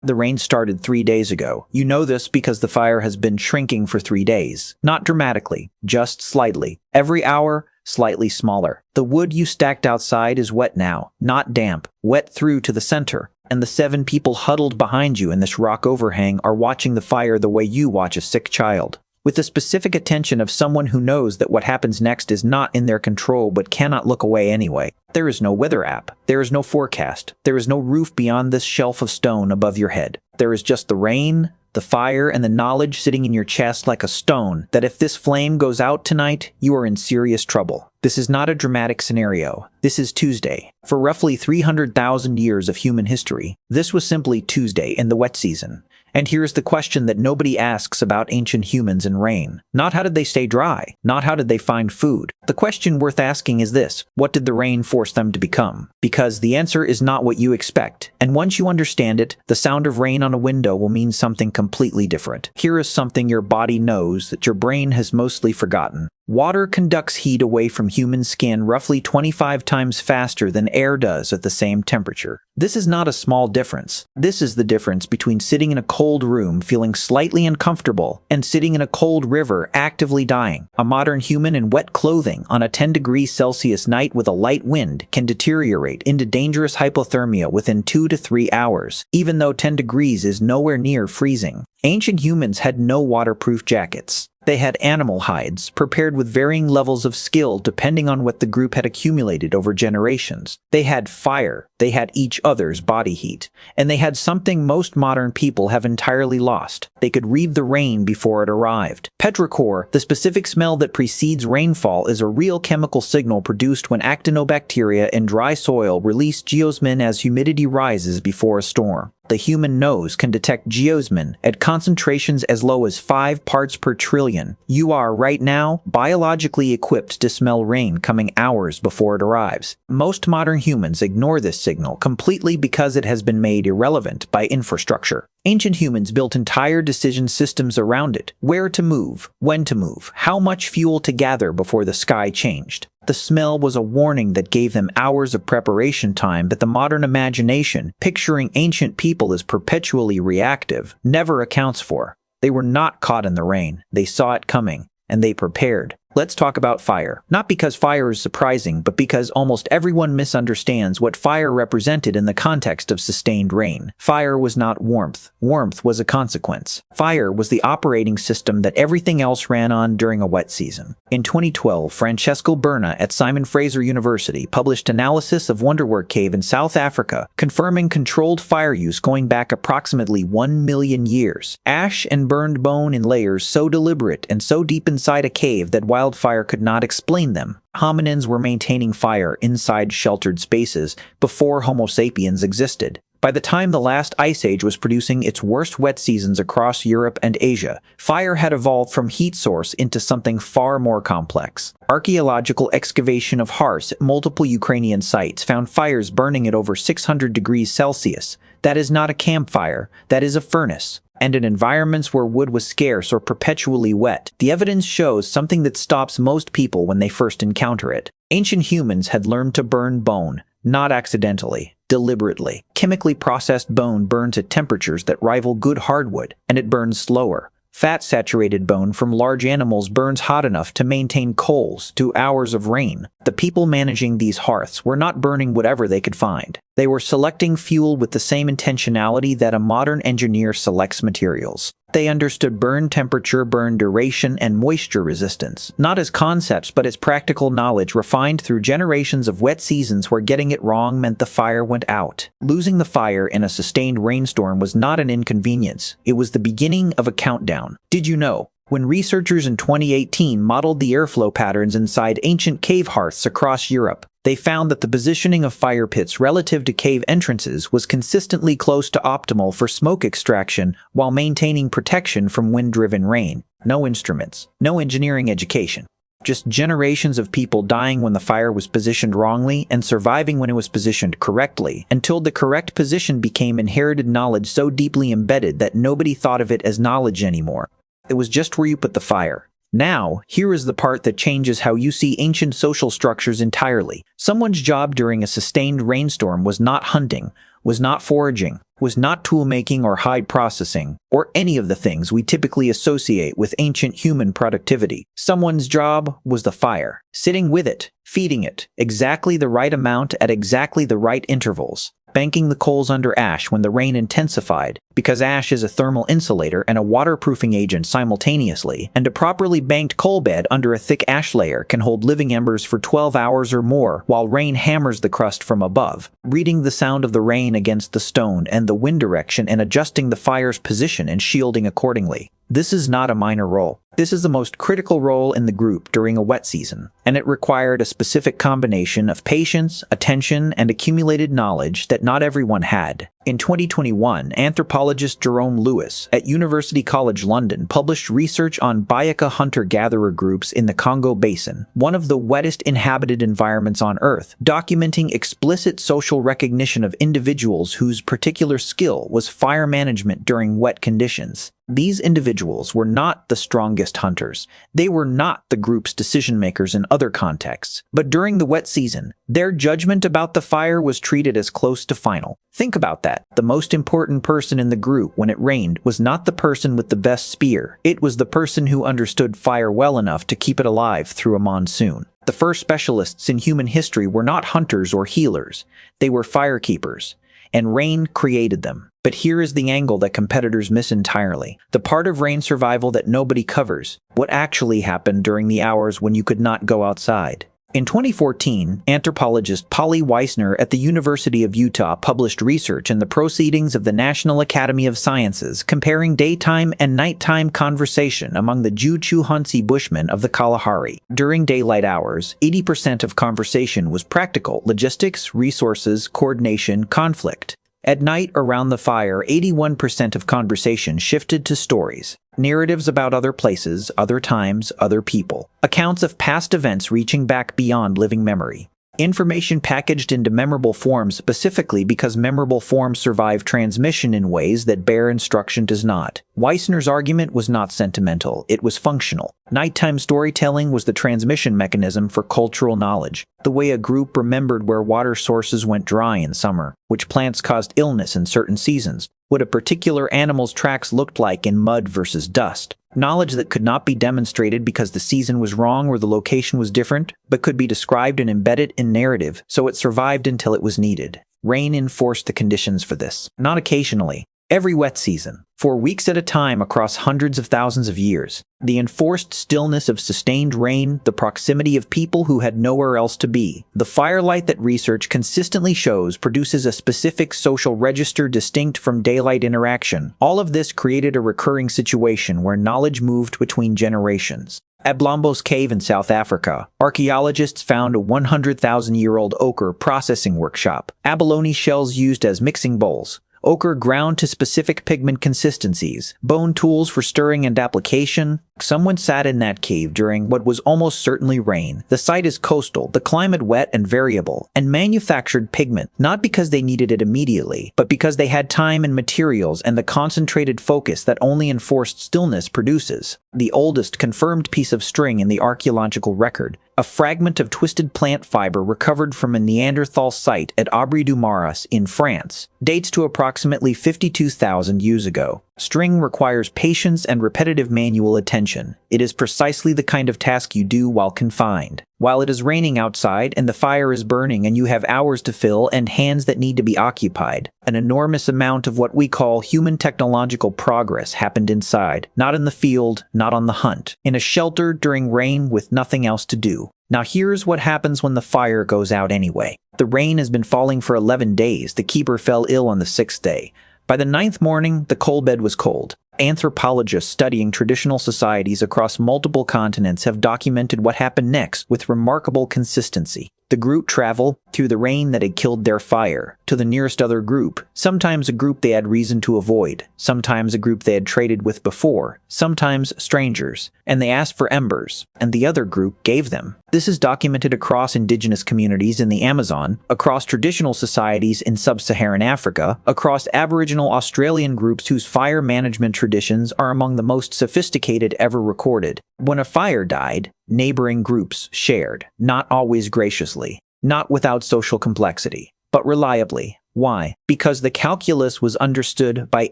The rain started 3 days ago. You know this because the fire has been shrinking for 3 days. Not dramatically, just slightly. Every hour, slightly smaller. The wood you stacked outside is wet now, not damp, wet through to the center. And the 7 people huddled behind you in this rock overhang are watching the fire the way you watch a sick child. With the specific attention of someone who knows that what happens next is not in their control but cannot look away anyway. There is no weather app. There is no forecast. There is no roof beyond this shelf of stone above your head. There is just the rain, the fire, and the knowledge sitting in your chest like a stone that if this flame goes out tonight, you are in serious trouble. This is not a dramatic scenario. This is Tuesday. For roughly 300,000 years of human history, this was simply Tuesday in the wet season. And here's the question that nobody asks about ancient humans and rain. Not how did they stay dry, not how did they find food. The question worth asking is this: what did the rain force them to become? Because the answer is not what you expect. And once you understand it, the sound of rain on a window will mean something completely different. Here is something your body knows that your brain has mostly forgotten. Water conducts heat away from human skin roughly 25 times faster than air does at the same temperature. This is not a small difference. This is the difference between sitting in a cold room feeling slightly uncomfortable and sitting in a cold river actively dying. A modern human in wet clothing on a 10 degrees Celsius night with a light wind can deteriorate into dangerous hypothermia within 2 to 3 hours, even though 10 degrees is nowhere near freezing. Ancient humans had no waterproof jackets. They had animal hides, prepared with varying levels of skill depending on what the group had accumulated over generations. They had fire, they had each other's body heat, and they had something most modern people have entirely lost. They could read the rain before it arrived. Petrichor, the specific smell that precedes rainfall, is a real chemical signal produced when actinobacteria in dry soil release geosmin as humidity rises before a storm. The human nose can detect geosmin at concentrations as low as 5 parts per trillion. You are, right now, biologically equipped to smell rain coming hours before it arrives. Most modern humans ignore this signal completely because it has been made irrelevant by infrastructure. Ancient humans built entire decision systems around it: where to move, when to move, how much fuel to gather before the sky changed. The smell was a warning that gave them hours of preparation time that the modern imagination, picturing ancient people as perpetually reactive, never accounts for. They were not caught in the rain. They saw it coming, and they prepared. Let's talk about fire. Not because fire is surprising, but because almost everyone misunderstands what fire represented in the context of sustained rain. Fire was not warmth. Warmth was a consequence. Fire was the operating system that everything else ran on during a wet season. In 2012, Francesco Berna at Simon Fraser University published analysis of Wonderwerk Cave in South Africa, confirming controlled fire use going back approximately 1 million years. Ash and burned bone in layers so deliberate and so deep inside a cave that wildfire could not explain them. Hominins were maintaining fire inside sheltered spaces before Homo sapiens existed. By the time the last ice age was producing its worst wet seasons across Europe and Asia, fire had evolved from heat source into something far more complex. Archaeological excavation of hearths at multiple Ukrainian sites found fires burning at over 600 degrees Celsius. That is not a campfire, that is a furnace. And in environments where wood was scarce or perpetually wet, the evidence shows something that stops most people when they first encounter it. Ancient humans had learned to burn bone, not accidentally, deliberately. Chemically processed bone burns at temperatures that rival good hardwood, and it burns slower. Fat-saturated bone from large animals burns hot enough to maintain coals to hours of rain. The people managing these hearths were not burning whatever they could find. They were selecting fuel with the same intentionality that a modern engineer selects materials. They understood burn temperature, burn duration, and moisture resistance, not as concepts but as practical knowledge refined through generations of wet seasons where getting it wrong meant the fire went out. Losing the fire in a sustained rainstorm was not an inconvenience. It was the beginning of a countdown. Did you know? When researchers in 2018 modeled the airflow patterns inside ancient cave hearths across Europe, they found that the positioning of fire pits relative to cave entrances was consistently close to optimal for smoke extraction while maintaining protection from wind-driven rain. No instruments, no engineering education. Just generations of people dying when the fire was positioned wrongly and surviving when it was positioned correctly, until the correct position became inherited knowledge so deeply embedded that nobody thought of it as knowledge anymore. It was just where you put the fire. Now, here is the part that changes how you see ancient social structures entirely. Someone's job during a sustained rainstorm was not hunting, was not foraging, was not tool-making or hide processing, or any of the things we typically associate with ancient human productivity. Someone's job was the fire, sitting with it, feeding it, exactly the right amount at exactly the right intervals, banking the coals under ash when the rain intensified, because ash is a thermal insulator and a waterproofing agent simultaneously, and a properly banked coal bed under a thick ash layer can hold living embers for 12 hours or more while rain hammers the crust from above, reading the sound of the rain against the stone and the wind direction and adjusting the fire's position and shielding accordingly. This is not a minor role. This is the most critical role in the group during a wet season, and it required a specific combination of patience, attention, and accumulated knowledge that not everyone had. In 2021, anthropologist Jerome Lewis at University College London published research on Bayaka hunter-gatherer groups in the Congo Basin, one of the wettest inhabited environments on Earth, documenting explicit social recognition of individuals whose particular skill was fire management during wet conditions. These individuals were not the strongest hunters. They were not the group's decision-makers in other contexts. But during the wet season, their judgment about the fire was treated as close to final. Think about that. The most important person in the group when it rained was not the person with the best spear. It was the person who understood fire well enough to keep it alive through a monsoon. The first specialists in human history were not hunters or healers. They were firekeepers. And rain created them. But here is the angle that competitors miss entirely. The part of rain survival that nobody covers. What actually happened during the hours when you could not go outside. In 2014, anthropologist Polly Weissner at the University of Utah published research in the Proceedings of the National Academy of Sciences comparing daytime and nighttime conversation among the Ju-Chu-Hunsi Bushmen of the Kalahari. During daylight hours, 80% of conversation was practical, logistics, resources, coordination, conflict. At night, around the fire, 81% of conversation shifted to stories. Narratives about other places, other times, other people. Accounts of past events reaching back beyond living memory. Information packaged into memorable forms specifically because memorable forms survive transmission in ways that bare instruction does not. Weissner's argument was not sentimental, it was functional. Nighttime storytelling was the transmission mechanism for cultural knowledge, the way a group remembered where water sources went dry in summer, which plants caused illness in certain seasons, what a particular animal's tracks looked like in mud versus dust. Knowledge that could not be demonstrated because the season was wrong or the location was different, but could be described and embedded in narrative, so it survived until it was needed. Rain enforced the conditions for this. Not occasionally. Every wet season. For weeks at a time across hundreds of thousands of years. The enforced stillness of sustained rain, the proximity of people who had nowhere else to be. The firelight that research consistently shows produces a specific social register distinct from daylight interaction. All of this created a recurring situation where knowledge moved between generations. At Blombos Cave in South Africa, archaeologists found a 100,000-year-old ochre processing workshop. Abalone shells used as mixing bowls. Ochre ground to specific pigment consistencies, bone tools for stirring and application. Someone sat in that cave during what was almost certainly rain. The site is coastal, the climate wet and variable, and manufactured pigment, not because they needed it immediately, but because they had time and materials and the concentrated focus that only enforced stillness produces. The oldest confirmed piece of string in the archaeological record, a fragment of twisted plant fiber recovered from a Neanderthal site at Abri du Maras in France, dates to approximately 52,000 years ago. String requires patience and repetitive manual attention. It is precisely the kind of task you do while confined. While it is raining outside and the fire is burning and you have hours to fill and hands that need to be occupied, an enormous amount of what we call human technological progress happened inside, not in the field, not on the hunt, in a shelter during rain with nothing else to do. Now here's what happens when the fire goes out anyway. The rain has been falling for 11 days. The keeper fell ill on the 6th day. By the 9th morning, the coal bed was cold. Anthropologists studying traditional societies across multiple continents have documented what happened next with remarkable consistency. The group travel through the rain that had killed their fire to the nearest other group, sometimes a group they had reason to avoid, sometimes a group they had traded with before, sometimes strangers, and they asked for embers, and the other group gave them. This is documented across indigenous communities in the Amazon, across traditional societies in sub-Saharan Africa, across Aboriginal Australian groups whose fire management traditions are among the most sophisticated ever recorded. When a fire died, neighboring groups shared, not always graciously, not without social complexity, but reliably. Why? Because the calculus was understood by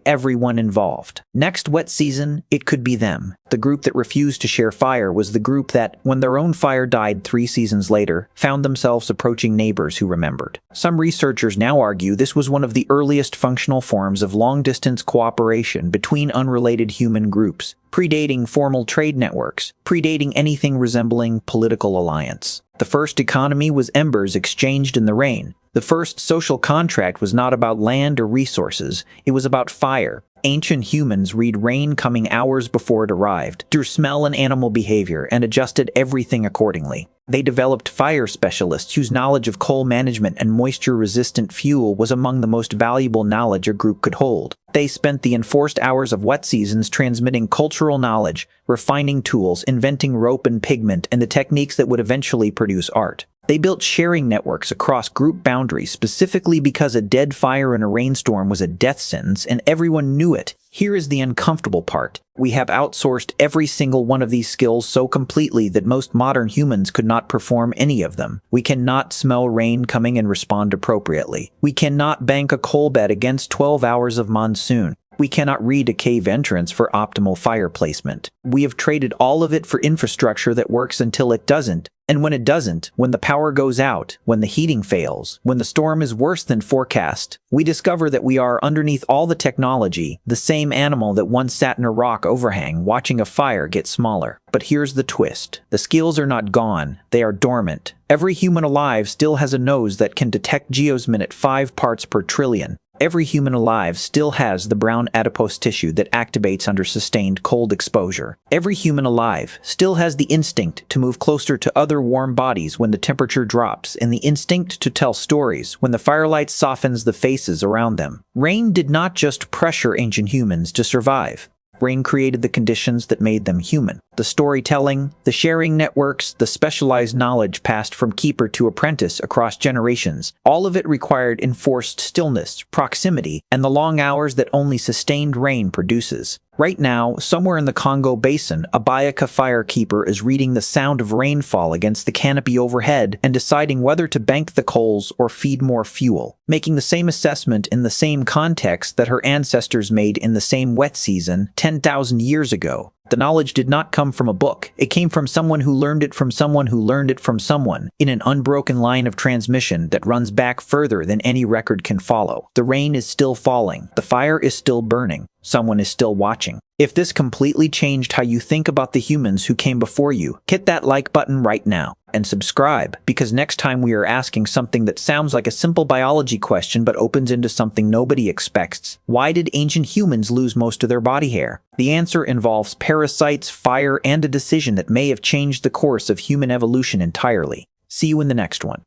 everyone involved. Next wet season, it could be them. The group that refused to share fire was the group that, when their own fire died 3 seasons later, found themselves approaching neighbors who remembered. Some researchers now argue this was one of the earliest functional forms of long-distance cooperation between unrelated human groups, predating formal trade networks, predating anything resembling political alliance. The first economy was embers exchanged in the rain. The first social contract was not about land or resources, it was about fire. Ancient humans read rain coming hours before it arrived, through smell and animal behavior, and adjusted everything accordingly. They developed fire specialists whose knowledge of coal management and moisture-resistant fuel was among the most valuable knowledge a group could hold. They spent the enforced hours of wet seasons transmitting cultural knowledge, refining tools, inventing rope and pigment, and the techniques that would eventually produce art. They built sharing networks across group boundaries specifically because a dead fire in a rainstorm was a death sentence and everyone knew it. Here is the uncomfortable part. We have outsourced every single one of these skills so completely that most modern humans could not perform any of them. We cannot smell rain coming and respond appropriately. We cannot bank a coal bed against 12 hours of monsoon. We cannot read a cave entrance for optimal fire placement. We have traded all of it for infrastructure that works until it doesn't. And when it doesn't, when the power goes out, when the heating fails, when the storm is worse than forecast, we discover that we are, underneath all the technology, the same animal that once sat in a rock overhang watching a fire get smaller. But here's the twist. The skills are not gone, they are dormant. Every human alive still has a nose that can detect geosmin at 5 parts per trillion. Every human alive still has the brown adipose tissue that activates under sustained cold exposure. Every human alive still has the instinct to move closer to other warm bodies when the temperature drops, and the instinct to tell stories when the firelight softens the faces around them. Rain did not just pressure ancient humans to survive. Rain created the conditions that made them human. The storytelling, the sharing networks, the specialized knowledge passed from keeper to apprentice across generations, all of it required enforced stillness, proximity, and the long hours that only sustained rain produces. Right now, somewhere in the Congo Basin, a Bayaka firekeeper is reading the sound of rainfall against the canopy overhead and deciding whether to bank the coals or feed more fuel, making the same assessment in the same context that her ancestors made in the same wet season 10,000 years ago. The knowledge did not come from a book. It came from someone who learned it from someone who learned it from someone, in an unbroken line of transmission that runs back further than any record can follow. The rain is still falling. The fire is still burning. Someone is still watching. If this completely changed how you think about the humans who came before you, hit that like button right now. And subscribe, because next time we are asking something that sounds like a simple biology question but opens into something nobody expects. Why did ancient humans lose most of their body hair? The answer involves parasites, fire, and a decision that may have changed the course of human evolution entirely. See you in the next one.